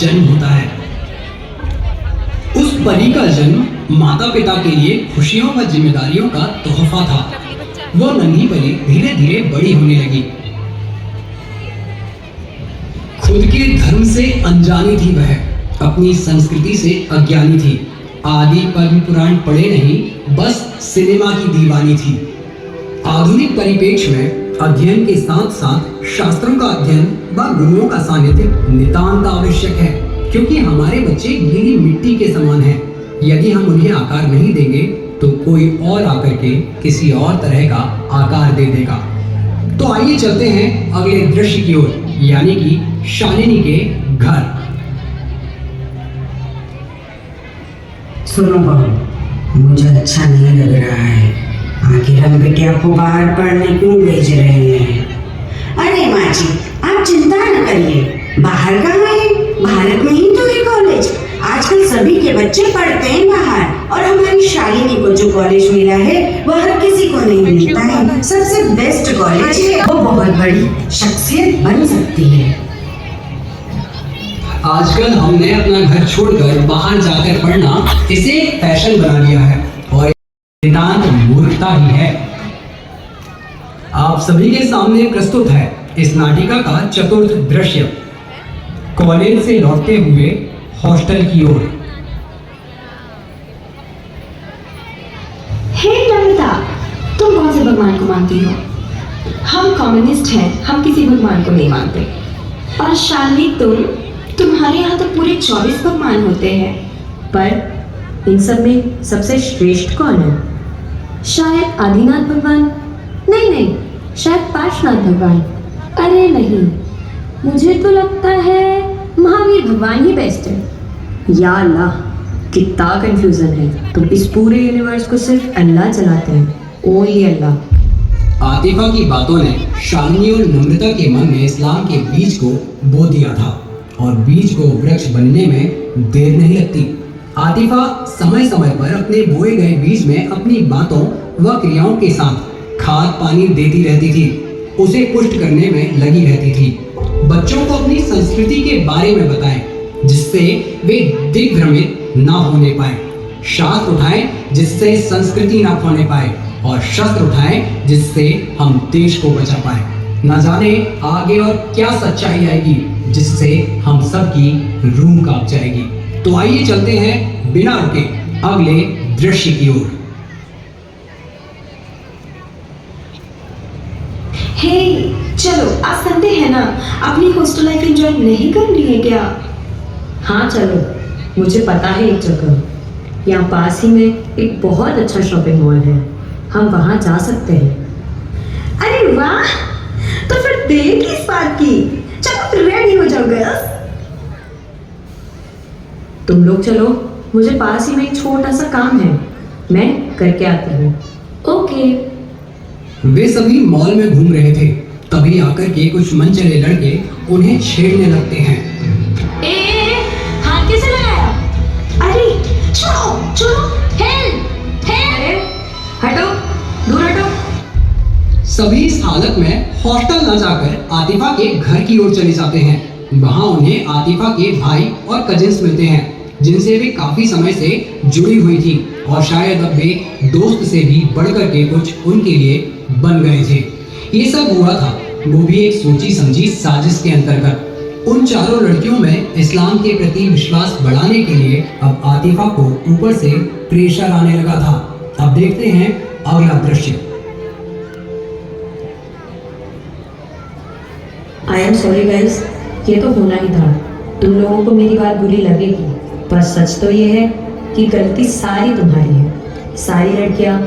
जन्म होता है। उस परी का जन्म माता पिता के लिए खुशियों व जिम्मेदारियों का तोहफा था। वो नन्ही परी धीरे धीरे बड़ी होने लगी। खुद के धर्म से अनजानी थी वह, अपनी संस्कृति से अज्ञानी थी। आदि पद्म पुराण पढ़े नहीं, बस सिनेमा की दीवानी थी। आधुनिक परिप्रेक्ष्य में अध्ययन के साथ साथ शास्त्रों का अध्ययन व गुरुओं का सानिध्य नितांत आवश्यक है, क्योंकि हमारे बच्चे गीली मिट्टी के समान हैं। यदि हम उन्हें आकार नहीं देंगे तो कोई और आकर के किसी और तरह का आकार दे देगा। तो आइए चलते हैं अगले दृश्य की ओर, यानी कि शालिनी के घर। सुनो बहू, मुझे अच्छा नहीं लग रहा है। आखिर हम बिटिया को बाहर पढ़ने क्यों भेज रहे हैं? अरे माँ जी, आप चिंता न करिए। बाहर कहाँ है? भारत में ही तो है कॉलेज। आजकल सभी के बच्चे पढ़ते हैं बाहर, और हमारी शालिनी को जो कॉलेज मिला है वह हर किसी को नहीं मिलता है। सबसे बेस्ट कॉलेज है, वो बहुत बड़ी शख्सियत बन सकती है। आजकल हमने अपना घर छोड़कर बाहर जाकर पढ़ना इसे फैशन बना लिया है, और नितांत मूर्खता ही है। आप सभी के सामने प्रस्तुत है इस नाटिका का चतुर्थ दृश्य, कॉलेज से लौटते हुए हॉस्टल की ओर। हे नमिता, तुम कौन से भगवान को मानती हो? हम कम्युनिस्ट हैं, हम किसी भगवान को नहीं मानते। और शालिनी, तुम्हारे यहाँ तो पूरे 24 भगवान होते हैं, पर इन सब में सबसे श्रेष्ठ कौन है? शायद आदिनाथ भगवान? नहीं, शायद पार्श्वनाथ भगवान। अरे नहीं, मुझे तो लगता है महावीर भगवान ही बेस्ट है। या अल्लाह, कितना कंफ्यूजन है। तुम इस पूरे यूनिवर्स को सिर्फ अल्लाह चलाते हैं, ओनली अल्लाह। आतिफा की बातों ने शालिनी और नम्रता के मन में इस्लाम के बीज को बो दिया था, और बीज को वृक्ष बनने में देर नहीं लगती। आतिफा समय समय पर अपने बोए गए बीज में अपनी बातों व क्रियाओं के साथ खाद पानी देती रहती थी, उसे पुष्ट करने में लगी रहती थी। बच्चों को अपनी संस्कृति के बारे में बताएं, जिससे वे दिग्भ्रमित ना होने पाए। शास्त्र उठाएं जिससे संस्कृति ना खोने पाए, और शस्त्र उठाएं जिससे हम देश को बचा पाए। न जाने आगे और क्या सच्चाई आएगी जिससे हम सबकी रूह कांप जाएगी। तो आइए चलते हैं बिना रुके अगले दृश्य की ओर। हे चलो, आज संडे है ना, अपनी हॉस्टल लाइफ एंजॉय नहीं करनी है क्या? हाँ चलो, मुझे पता है एक जगह, यहाँ पास ही में एक बहुत अच्छा शॉपिंग मॉल है, हम वहाँ जा सकते हैं। अरे वाह, तो फिर देर किस बात की? चलो रेडी हो जाओ गर्ल्स। तुम लोग चलो, मुझे पास ही में एक छोटा सा काम है, मैं करके आती हूँ। ओके। वे सभी मॉल में घूम रहे थे, तभी आकर के कुछ मनचले लड़के उन्हें छेड़ने लगते हैं। हाथ कैसे लगाया? अरे छोड़ो, हेल्प, हटो, दूर हटो। सभी इस हालत में हॉस्टल न जाकर आतिफा के घर की ओर चले जाते हैं। वहां उन्हें आतिफा के भाई और कजिन्स मिलते हैं, जिनसे वे काफी समय से जुड़ी हुई थी, और शायद अब वे दोस्त से भी बढ़कर के कुछ उनके लिए बन गए थे। ये सब हुआ था, वो भी एक सोची समझी साजिश के अंतर्गत। उन चारों लड़कियों में इस्लाम के प्रति विश्वास बढ़ाने के लिए अब आतिफा को ऊपर से प्रेशर आने लगा था। अब देखते हैं अगला दृश्य। आई एम सॉरी गाइस, ये तो होना ही था। तुम लोगों को मेरी बात बुरी लगेगी, पर सच तो ये है कि गलती सारी तुम्हारी है। सारी लड़कियां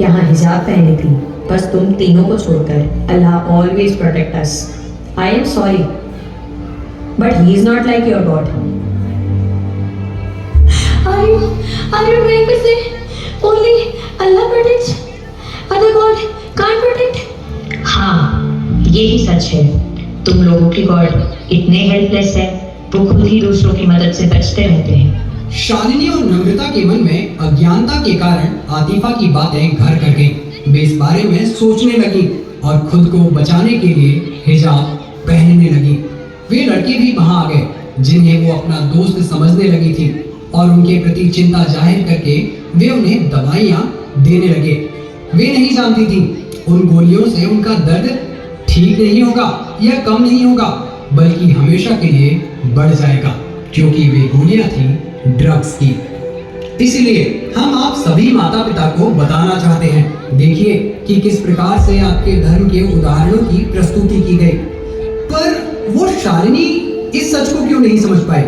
यहाँ हिजाब पहनी थी, बस तुम तीनों को छोड़कर। Allah always protect us. I am sorry, but he is not like your god. Are you trying to say only Allah protects, other God can't protect? हाँ, यही सच है। तुम लोगों के गॉड इतने हेल्पलेस है, वो खुद ही दूसरों की मदद से बचते रहते हैं। शालिनी और नम्रता के मन में अज्ञानता के कारण आतिफा की बातें घर कर गईं। वे इस बारे में सोचने लगी और खुद को बचाने के लिए हिजाब पहनने लगी। वे लड़के भी वहां आ गए जिन्हें वो अपना दोस्त समझने लगी थी, और उनके प्रति चिंता जाहिर करके वे उन्हें दवाइयाँ देने लगे। वे नहीं जानती थी उन गोलियों से उनका दर्द ठीक नहीं होगा या कम नहीं होगा, बल्कि हमेशा के लिए बढ़ जाएगा, क्योंकि वे गोलियां थी ड्रग्स की। इसलिए हम आप सभी माता पिता को बताना चाहते हैं, देखिए कि किस प्रकार से आपके धर्म के उदाहरणों की प्रस्तुति की गई। पर वो शालिनी इस सच को क्यों नहीं समझ पाए?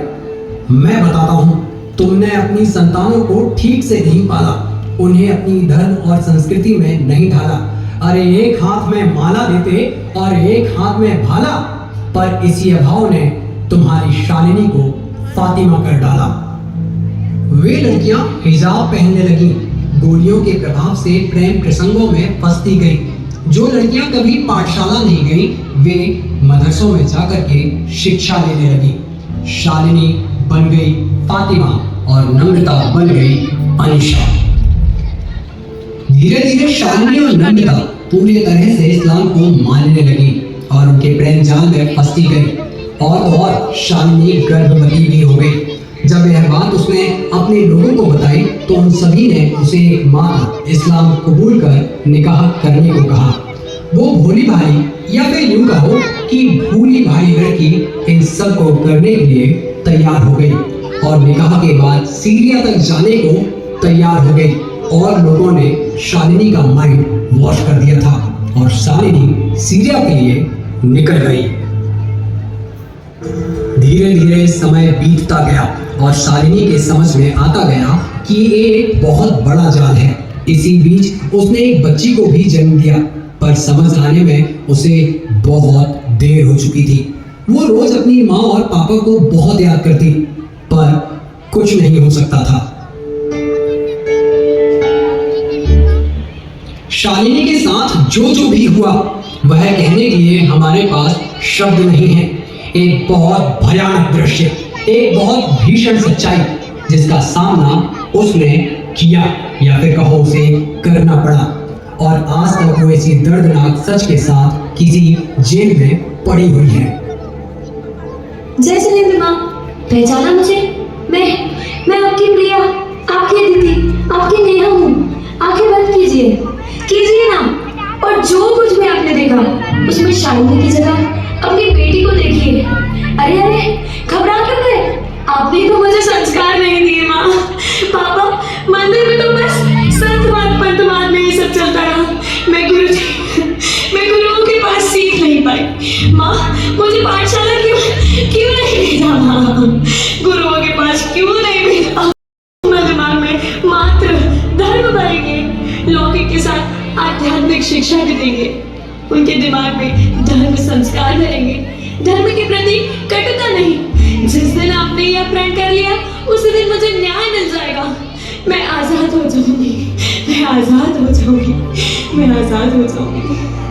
मैं बताता हूँ, तुमने अपनी संतानों को ठीक से नहीं पाला, उन्हें अपनी धर्म और संस्कृति में नहीं ढाला। अरे एक हाथ में माला देते और एक हाथ में भाला, पर इसी अभाव ने तुम्हारी शालिनी को फातिमा कर डाला। वे लड़कियां हिजाब पहनने लगी, गोलियों के प्रभाव से प्रेम प्रसंगों में फंसती गई। जो लड़कियां कभी पाठशाला नहीं गई, वे मदरसों में जाकर के शिक्षा लेने लगी। शालिनी बन गई फातिमा और नम्रता बन गई अनिशा। धीरे धीरे शालिनी और नम्रता पूरी तरह से इस्लाम को मानने लगी और उनके प्रेम जाल में फंसती गई। और शालिनी गर्भवती भी हो गई। जब यह बात उसने अपने लोगों को बताई तो उन सभी ने उसे एक मात्र इस्लाम कबूल कर निकाह करने को कहा। वो भोली भाली या फिर यूं कहो कि भूली भाली लड़की इन सब को करने के लिए तैयार हो गई और निकाह के बाद सीरिया तक जाने को तैयार हो गई। और लोगों ने शालिनी का माइंड वॉश कर दिया था और शालिनी सीरिया के लिए निकल गई। धीरे धीरे समय बीतता गया और शालिनी के समझ में आता गया कि ये एक बहुत बड़ा जाल है। इसी बीच उसने एक बच्ची को भी जन्म दिया, पर समझ आने में उसे बहुत देर हो चुकी थी। वो रोज अपनी माँ और पापा को बहुत याद करती, पर कुछ नहीं हो सकता था। शालिनी के साथ जो भी हुआ वह कहने के लिए हमारे पास शब्द नहीं है। एक बहुत भयानक दृश्य, एक बहुत भीषण सच्चाई जिसका सामना उसने किया या फिर कहो उसे करना पड़ा। और आज तक वो इसी दर्दनाक सच के साथ किसी जेल में पड़ी हुई है। जय जिनेंद्र माँ, पहचाना मुझे? मैं आपकी प्रिया, आपकी अदिति, आपकी नेहा हूँ। आंखें बंद कीजिए ना, और जो कुछ भी आपने देखा उसमें शालिनी की जगह अपनी बेटी को देखिए। अरे घबरा क्यों गए? आपने तो मुझे संस्कार नहीं दिए माँ। पापा, मंदिर में तो बस संतवाद पंतवाद में ये सब चलता रहा। मैं गुरुओं के पास सीख नहीं पाई। माँ, मुझे पाठशाला क्यों नहीं भेजा? माँ, गुरुओं के पास क्यों नहीं भेजा? दिमाग में मात्र धर्म भरेंगे, लौकिक के साथ आध्यात्मिक शिक्षा भी देंगे। उनके दिमाग में धर्म संस्कार भरेंगे, धर्म के प्रति कटुता नहीं। जिस दिन आपने यह प्रण कर लिया उसी दिन मुझे न्याय मिल जाएगा। मैं आजाद हो जाऊंगी, मैं आजाद हो जाऊंगी, मैं आजाद हो जाऊंगी।